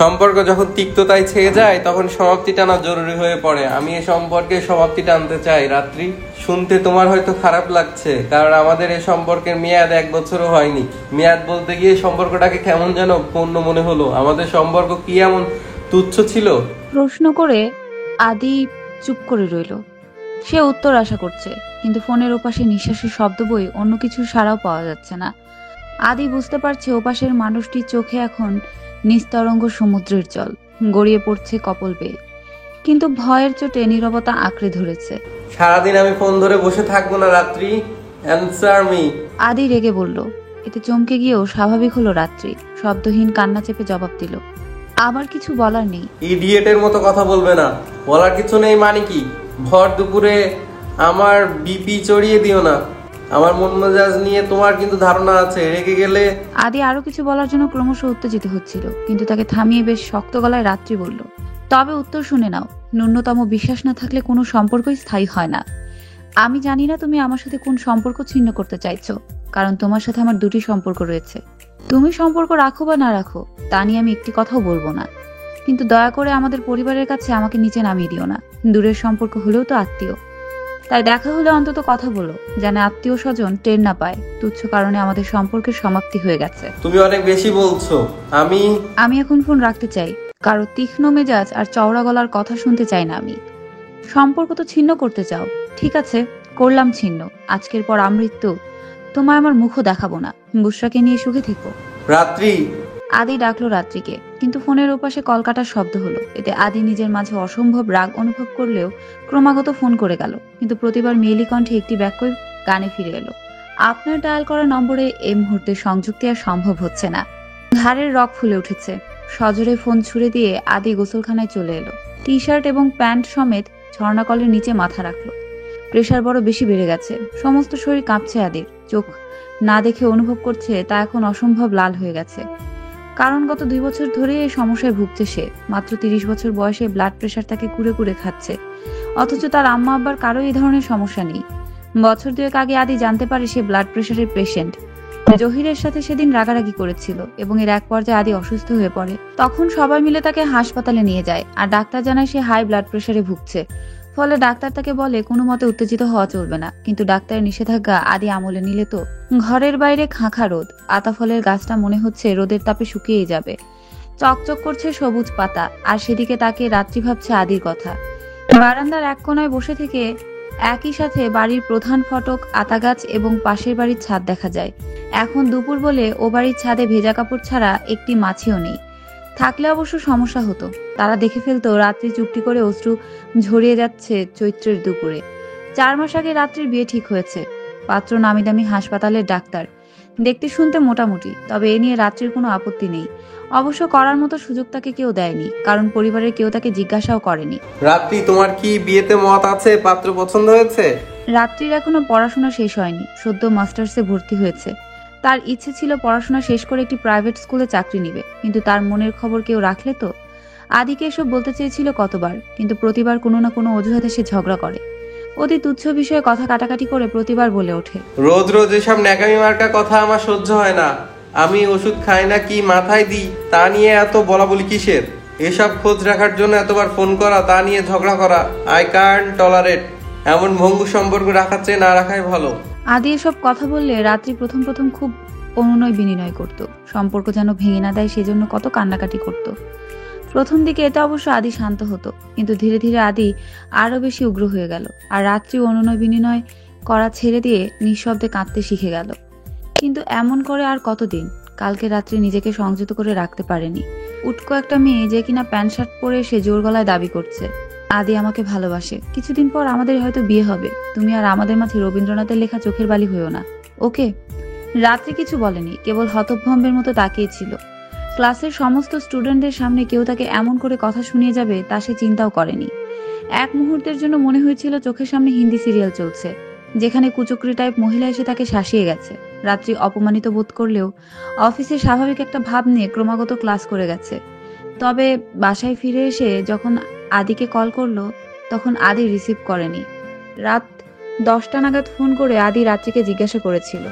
সম্পর্ক যখন তিক্ততায় ছেয়ে যায় তখন সমাপ্তি টানা জরুরি হয়ে পড়ে। আমি এই সম্পর্কে সমাপ্তি টানতে চাই। রাত্রি, শুনতে তোমার হয়তো খারাপ লাগছে, কারণ আমাদের এই সম্পর্কের মেয়াদ 1 বছরও হয়নি। মেয়াদ বলতে গিয়ে সম্পর্কটাকে কেমন যেন পূর্ণ মনে হলো। আমাদের সম্পর্ক কি এমন তুচ্ছ ছিল? প্রশ্ন করে আদি চুপ করে রইল। সে উত্তর আশা করছে, কিন্তু ফোনের ওপাশে নিঃশ্বাসের শব্দ বই অন্য কিছু সাড়াও পাওয়া যাচ্ছে না। আদি বুঝতে পারছে ওপাশের মানুষটির চোখে এখন নিস্তরঙ্গ সমুদ্রের জল গড়িয়ে পড়ছে কপল বেয়ে, কিন্তু ভয়ের চোটে নীরবতা আঁকড়ে ধরেছে। সারাদিন আমি ফোন ধরে বসে থাকবো না রাত্রি, অ্যানসার মি। আদি রেগে বলল। এতে চমকে গিয়েও স্বাভাবিক হলো রাত্রি। শব্দহীন কান্না চেপে জবাব দিল, আবার কিছু বলার নেই। ইডিয়েটের মতো কথা বলবে না। বলার কিছু নেই মানে কি? ভর দুপুরে আমার বিপি চড়িয়ে দিও না। আমার মন মেজাজ নিয়ে তোমার কিন্তু ধারণা আছে। রেগে গেলে। আদি আরো কিছু বলার জন্য ক্রমশ উত্তেজিত হচ্ছিল, কিন্তু তাকে থামিয়ে বেশ শক্ত গলায় রাত্রি বলল, তবে উত্তর শুনে নাও। ন্যূনতম বিশ্বাস না থাকলে কোনো সম্পর্কই স্থায়ী হয় না। আমি জানি না তুমি আমার সাথে কোন সম্পর্ক ছিন্ন করতে চাইছো, কারণ তোমার সাথে আমার 2টি সম্পর্ক রয়েছে। তুমি সম্পর্ক রাখো বা না রাখো তা নিয়ে আমি একটি কথাও বলবো না, কিন্তু দয়া করে আমাদের পরিবারের কাছে আমাকে নিচে নামিয়ে দিও না। দূরের সম্পর্ক হলেও তো আত্মীয়, তাই দেখা হলে অন্তত কথা বলো, যেন আত্মীয় স্বজন টের না পায় তুচ্ছ কারণে আমাদের সম্পর্কের সমাপ্তি হয়ে গেছে। তুমি অনেক বেশি বলছো। আমি এখন ফোন রাখতে চাই। কারো তীক্ষ্ণ মেজাজ আর চওড়া গলার কথা শুনতে চাই না আমি। সম্পর্ক তো ছিন্ন করতে চাও, ঠিক আছে, করলাম ছিন্ন। আজকের পর আমৃত্যু তোমায় আমার মুখও দেখাবো না। বুশরাকে নিয়ে সুখে থেকো। রাত্রি। আদি ডাকলো রাত্রিকে, কিন্তু ফোনের ওপাশে কল কাটার শব্দ হলো। এতে আদি নিজের মাঝে অসম্ভব রাগ অনুভব করলেও ক্রমাগত ফোন করে গেল, কিন্তু প্রতিবার মেয়েলি কণ্ঠে একটি বাক্যই গানে ফিরে এলো, আপনার ডায়াল করা নম্বরে এই মুহূর্তে সংযুক্তি আর সম্ভব হচ্ছে না। ঘাড়ের রগ ফুলে উঠেছে। সজোরে ফোন ছুড়ে দিয়ে আদি গোসলখানায় চলে এলো। টি শার্ট এবং প্যান্ট সমেত ঝর্ণাকলের নিচে মাথা রাখলো। প্রেশার বড় বেশি বেড়ে গেছে। সমস্ত শরীর কাঁপছে আদির। চোখ না দেখে অনুভব করছে তা এখন অসম্ভব লাল হয়ে গেছে, কারণ গত 2 বছর ধরে এই সমস্যায় ভুগছে সে। মাত্র 30 বছর বয়সে ব্লাড প্রেশার তাকে কুড়ে কুড়ে খাচ্ছে, অথচ তার আম্মা আব্বার কারো এই ধরনের সমস্যা নেই। বছর 2 আগে আদি জানতে পারে সে ব্লাড প্রেশারের পেশেন্ট। জহিরের সাথে সেদিন রাগারাগি করেছিল এবং এর এক পর্যায়ে আদি অসুস্থ হয়ে পড়ে। তখন সবাই মিলে তাকে হাসপাতালে নিয়ে যায়, আর ডাক্তার জানায় সে হাই ব্লাড প্রেশারে ভুগছে। ফলে ডাক্তার তাকে বলে কোনো মতে উত্তেজিত হওয়া চলবে না, কিন্তু ডাক্তারের নিষেধাজ্ঞা আদি আমলে নিলে তো। ঘরের বাইরে খাঁখা রোদ। আতা ফলের গাছটা মনে হচ্ছে রোদের তাপে শুকিয়ে যাবে। চকচক করছে সবুজ পাতা, আর সেদিকে তাকে রাত্রি ভাবছে আদির কথা। বারান্দার এক কোনায় বসে থেকে একই সাথে বাড়ির প্রধান ফটক, আতা গাছ এবং পাশের বাড়ির ছাদ দেখা যায়। এখন দুপুর বলে ও বাড়ির ছাদে ভেজা কাপড় ছাড়া একটি মাছিও নেই। থাকলে অবশ্য সমস্যা হতো, তারা দেখে ফেলতো রাত্রি চুপটি করে অশ্রু ঝরিয়ে যাচ্ছে চৈত্রের দুপুরে। 4 মাস আগে রাত্রির বিয়ে ঠিক হয়েছে। পাত্র নামি দামি হাসপাতালের ডাক্তার, দেখতে শুনতে মোটামুটি, তবে এ নিয়ে রাত্রির কোনো আপত্তি নেই। অবশ্য করার মতো সুযোগ তাকে কেউ দেয়নি, কারণ পরিবারের কেউ তাকে জিজ্ঞাসাও করেনি। রাত্রি, তোমার কি বিয়েতে মত আছে? পাত্র পছন্দ হয়েছে? রাত্রির এখনো পড়াশোনা শেষ হয়নি, সদ্য মাস্টার্সে ভর্তি হয়েছে। তার ইচ্ছে ছিল পড়াশোনা শেষ করে একটি প্রাইভেট স্কুলে চাকরি নিবে, কিন্তু তার মনের খবর কেউ রাখলে তো। আদিকে এসব বলতে চেয়েছিল কতবার, কিন্তু প্রতিবার কোনো না কোনো অজুহাতে সে ঝগড়া করে। অতি তুচ্ছ বিষয়ে কথা কাটাকাটি করে প্রতিবার বলে ওঠে, রোজ রোজ এসব ন্যাকামি মার্কা কথা আমার সহ্য হয় না। আমি ওষুধ খাই না কি মাথায় দিই তা নিয়ে এত বলা বলি কিসের? এসব খোঁজ রাখার জন্য এতবার ফোন করা, তা নিয়ে ঝগড়া করা, আই কান্ট টলারেট। এমন ভঙ্গু সম্পর্ক রাখার চেয়ে না রাখাই ভালো। আদি এসব কথা বললে রাত্রি প্রথম প্রথম খুব অনুনয় বিনিময় করত, সম্পর্ক যেন ভেঙে না দেয় সেজন্য কত কান্নাকাটি করত। প্রথম দিকে এতে অবশ্য আদি শান্ত হতো, কিন্তু ধীরে ধীরে আদি আরো বেশি উগ্র হয়ে গেল, আর রাত্রি অনুনয় বিনিময় করা ছেড়ে দিয়ে নিঃশব্দে কাঁদতে শিখে গেল। কিন্তু এমন করে আর কতদিন? কালকে রাত্রি নিজেকে সংযত করে রাখতে পারেনি। উটকো একটা মেয়ে যে কিনা প্যান্ট শার্ট পরে সে জোর গলায় দাবি করছে, আদি আমাকে ভালোবাসে, কিছুদিন পর আমাদের হয়তো বিয়ে হবে, তুমি আর আমাদের মাঝে রবীন্দ্রনাথের লেখা চোখের বালি হইও না, ওকে? রাত্রি কিছু বলেনি, কেবল হতভম্বের মতো তাকিয়েছিল। ক্লাসের সমস্ত স্টুডেন্টদের সামনে কেউ তাকে এমন করে কথা শুনিয়ে যাবে তা সে চিন্তাও করেনি। এক মুহূর্তের জন্য মনে হয়েছিল চোখের সামনে হিন্দি সিরিয়াল চলছে, যেখানে কুচক্রি টাইপ মহিলা এসে তাকে শাসিয়ে গেছে। রাত্রি অপমানিত বোধ করলেও অফিসে স্বাভাবিক একটা ভাব নিয়ে ক্রমাগত ক্লাস করে গেছে। তবে বাসায় ফিরে এসে যখন আদিকে কল করলো, তখন আদি রিসিভ করেনি। রাত 10টা নাগাদ ফোন করে আদি রাত্রিকে জিজ্ঞাসা করেছিল,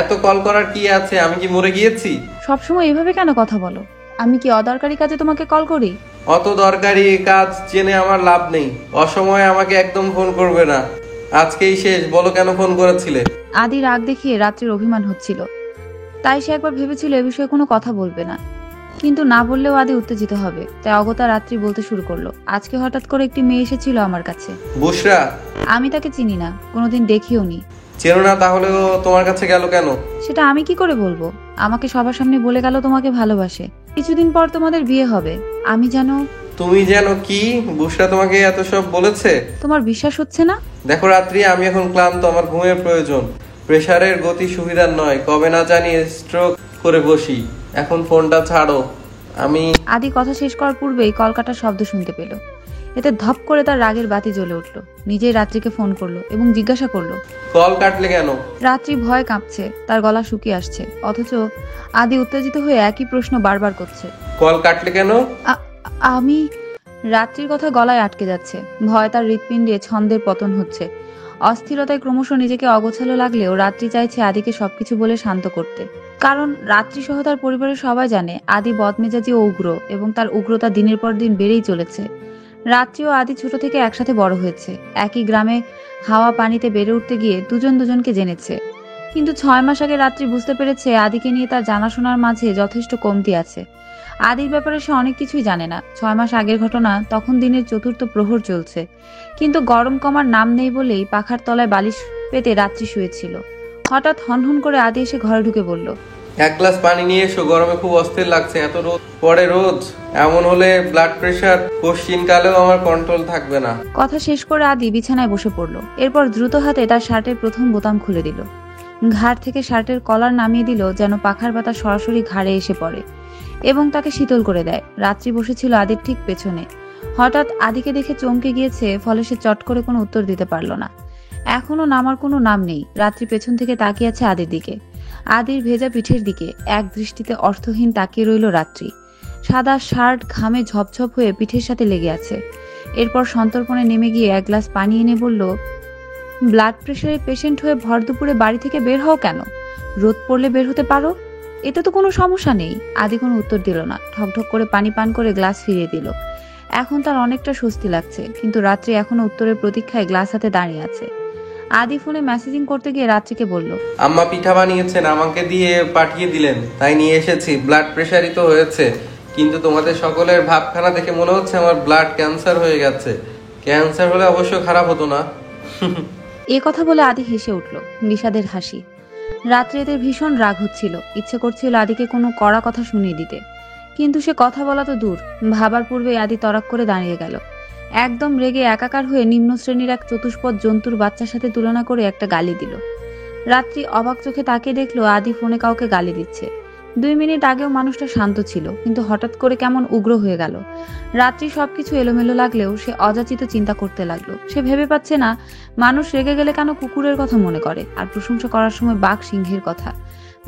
এত কল করার কি আছে? আমি কি মরে গিয়েছি? সবসময় এভাবে কেন কথা বলো? আমি কি অদরকারি কাজে তোমাকে কল করি? অত দরকারি কাজ জেনে আমার লাভ নেই। অসময়ে আমাকে একদম ফোন করবে না। আজকেই শেষ, বলো কেন ফোন করেছিলে? আদি রাগ দেখিয়ে রাত্রির অভিমান হচ্ছিল, তাই সে একবার ভেবেছিল এ বিষয়ে কোনো কথা বলবে না, কিন্তু না বললেও আদি উত্তেজিত হবে, তাই অগত্যা রাত্রি বলতে শুরু করলো। আজকে হঠাৎ করে একটি মেয়ে এসেছিল আমার কাছে। বুশরা? আমি তাকে চিনি না, কোনোদিন দেখিও নি। চেনো না তাহলে ও তোমার কাছে গেল কেন? সেটা আমি কি করে বলবো? আমাকে সবার সামনে বলে গেল তোমাকে ভালোবাসে, কিছুদিন পর তোমাদের বিয়ে হবে। আমি যেন... তুমি যেন কি? বুশরা তোমাকে এত সব বলেছে? তোমার বিশ্বাস হচ্ছে না? দেখো রাত্রি, আমি এখন ক্লান্ত, আমার ঘুমের প্রয়োজন। প্রেসারের গতি সুবিধার নয়, কবে না জানি স্ট্রোক করে বসি। এখন ফোনটা ছাড়ো। আমি... আদি কথা শেষ করার পূর্বেই কলকাটার শব্দ শুনতে পেল। এতে ধপ করে তার রাগের বাতি জ্বলে উঠল। নিজেই রাত্রিকে ফোন করলো এবং জিজ্ঞাসা করলো, কল কাটলে কেন? রাত্রি ভয় কাঁপছে, তার গলা শুকিয়ে আসছে, অথচ আদি উত্তেজিত হয়ে একই প্রশ্ন বারবার করছে। কল কাটলে কেন? আমি... রাত্রির কথা গলায় আটকে যাচ্ছে, ভয় তার হৃৎপিণ্ডে ছন্দের পতন হচ্ছে। অস্থিরতায় ক্রমশ নিজেকে অগোছালো লাগলেও রাত্রি চাইছে আদিকে সবকিছু বলে শান্ত করতে, কারণ রাত্রি সহ তার পরিবারের সবাই জানে আদি বদমেজাজি ও উগ্র, এবং তার উগ্রতা দিনের পর দিন বেড়েই চলেছে। রাত্রি ও আদি ছোট থেকে একসাথে বড় হয়েছে, একই গ্রামে হাওয়া পানিতে বেড়ে উঠতে গিয়ে দুজন দুজনকে জেনেছে। কিন্তু 6 মাস আগে রাত্রি বুঝতে পেরেছে আদিকে নিয়ে তার জানাশোনার মাঝে যথেষ্ট কমতি আছে। আদির ব্যাপারে সে অনেক কিছুই জানে না। 6 মাস আগের ঘটনা, তখন দিনের 4র্থ প্রহর চলছে, কিন্তু গরম কমার নাম নেই বলেই পাখার তলায় বালিশ পেতে রাত্রি শুয়েছিল। হঠাৎ হনহন করে আদি এসে ঘরে ঢুকে বলল, এক গ্লাস পানি নিয়ে এসো, গরমে খুব অস্থির লাগছে। এত রোদ পড়ে রোজ, এমন হলে ব্লাড প্রেশার কোশ্চিনকালেও আমার কন্ট্রোল থাকবে না। কথা শেষ করে আদি বিছানায় বসে পড়ল। এরপর দ্রুত হাতে তার শার্টের প্রথম বোতাম খুলে দিল, ঘাড় থেকে শার্টের কলার নামিয়ে দিল যেন পাখার বাতাস সরাসরি ঘাড়ে এসে পড়ে এবং তাকে শীতল করে দেয়। রাত্রি বসেছিল আদির ঠিক পেছনে। হঠাৎ আদিকে দেখে চমকে গিয়েছে, ফলে সে চট করে কোনো উত্তর দিতে পারল না। এখনো নামার কোনো নাম নেই। রাত্রি পেছন থেকে তাকিয়ে আছে আদির দিকে, আদির ভেজা পিঠের দিকে। এক দৃষ্টিতে অর্থহীন তাকিয়ে রইল রাত্রি। সাদা শার্ট ঘামে ঝপঝপ হয়ে পিঠের সাথে লেগে আছে। এরপর সন্তর্পণে নেমে গিয়ে এক গ্লাস পানি এনে বলল, ব্লাড প্রেশারের পেশেন্ট হয়ে ভর দুপুরে বাড়ি থেকে বের হও কেন? রোদ পড়লে বের হতে পারো, এতে তো কোনো সমস্যা নেই। আদি কোনো উত্তর দিল না, ঠকঠক করে পানি পান করে গ্লাস ফিরিয়ে দিল। এখন তার অনেকটা স্বস্তি লাগছে, কিন্তু রাত্রি এখনো উত্তরের প্রতীক্ষায় গ্লাস হাতে দাঁড়িয়ে আছে। আদি ফোনে মেসেজিং করতে গিয়ে রাত্রিকে বলল, আম্মা পিঠা বানিয়েছেন, আমাকে দিয়ে পাঠিয়ে দিলেন, তাই নিয়ে এসেছি। ব্লাড প্রেশারই তো হয়েছে, কিন্তু তোমাদের সকলের ভাবখানা দেখে মনে হচ্ছে আমার ব্লাড ক্যান্সার হয়ে গেছে। ক্যান্সার হলে অবশ্য খারাপ হতো না। এ কথা বলে আদি হেসে উঠল, বিষাদের হাসি। রাত্রি এদের ভীষণ রাগ হচ্ছিল, ইচ্ছে করছিল আদিকে কোনো কড়া কথা শুনিয়ে দিতে, কিন্তু সে কথা বলা তো দূর, ভাবার পূর্বে আদি তরাক করে দাঁড়িয়ে গেল। একদম রেগে একাকার হয়ে নিম্ন শ্রেণীর এক চতুষ্পদ জন্তুর বাচ্চার সাথে তুলনা করে একটা গালি দিল। রাত্রি অবাক চোখে তাকিয়ে দেখলো আদি ফোনে কাউকে গালি দিচ্ছে। 2 মিনিট আগেও মানুষটা শান্ত ছিল, কিন্তু হঠাৎ করে কেমন উগ্র হয়ে গেল। রাত্রি সবকিছু এলোমেলো লাগলেও সে অযাচিত চিন্তা করতে লাগলো। সে ভেবে পাচ্ছে না মানুষ রেগে গেলে কেন কুকুরের কথা মনে করে, আর প্রশংসা করার সময় বাঘ সিংহের কথা।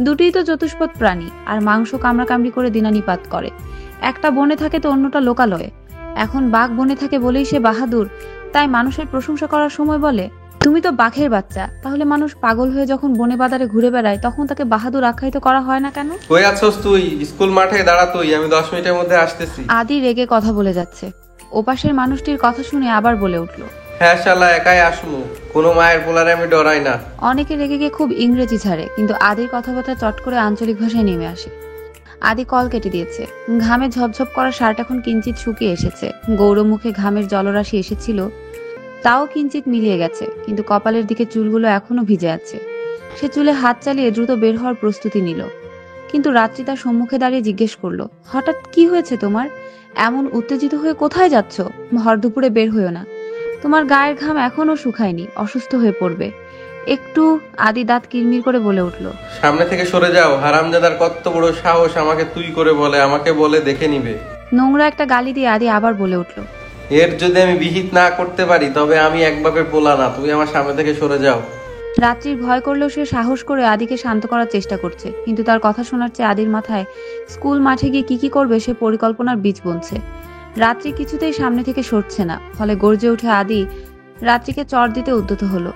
দুটিই তো চতুষ্পদ প্রাণী, আর মাংস কামড়াকামড়ি করে দিনানিপাত করে। একটা বনে থাকে তো অন্যটা লোকালয়ে। এখন বাঘ বনে থাকে বলেই সে বাহাদুর, তাই মানুষের প্রশংসা করার সময় বলে তুমি তো বাঘের বাচ্চা। তাহলে মানুষ পাগল হয়ে যখন বনে বাজারে ঘুরে বেড়ায়, তখন তাকে বাহাদুর আখ্যায়িত করা হয় না কেন? কই আছস তুই? স্কুল মাঠে দাঁড়া তুই, আমি 10 মিনিটের মধ্যে আসতেছি। আদি রেগে কথা বলে যাচ্ছে। ওপাশের মানুষটির কথা শুনে আবার বলে উঠল, হ্যাঁ শালা, একাই আসমু, কোনো মায়ের পোলারে আমি ডরাই না। অনেকে রেগে গিয়ে খুব ইংরেজি ছাড়ে, কিন্তু আদির কথাবার্তা চট করে আঞ্চলিক ভাষায় নেমে আসে। আদি কল কেটে দিয়েছে। ঘামে ঝপঝপ করা শার্ট এখন কিঞ্চিত শুকিয়ে এসেছে। গৌরমুখে ঘামের জলরাশি এসেছিল, তাও কিঞ্চিত মিলিয়ে গেছে, কিন্তু কপালের দিকে চুলগুলো এখনো ভিজে আছে। সে চুলে হাত চালিয়ে দ্রুত বের হওয়ার প্রস্তুতি নিল, কিন্তু রাত্রি তার সম্মুখে দাঁড়িয়ে জিজ্ঞেস করলো, হঠাৎ কি হয়েছে তোমার? এমন উত্তেজিত হয়ে কোথায় যাচ্ছ? ভর দুপুরে বের হইও না, তোমার গায়ের ঘাম এখনো শুকায়নি, অসুস্থ হয়ে পড়বে একটু। আদি দাঁত কিরমির করে বলে উঠল, সামনে থেকে সরে যাও। হারামজাদার কত বড় সাহস আমাকে তুই করে বলে, আমাকে বলে দেখে নিবে। নোংরা একটা গালি দিয়ে আদি আবার বলে উঠল, এর যদি আমি বিহিত না করতে পারি তবে আমি একভাবে পোলা না। তুমি আমার সামনে থেকে সরে যাও। রাত্রির ভয় করলেও সে সাহস করে আদিকে শান্ত করার চেষ্টা করছে, কিন্তু তার কথা শোনার চেয়ে আদির মাথায় স্কুল মাঠে গিয়ে কি করবে সে পরিকল্পনার বীজ বুনছে। রাত্রি কিছুতেই সামনে থেকে সরছে না, ফলে গর্জে উঠে আদি রাত্রিকে চড় দিতে উদ্যত হলো।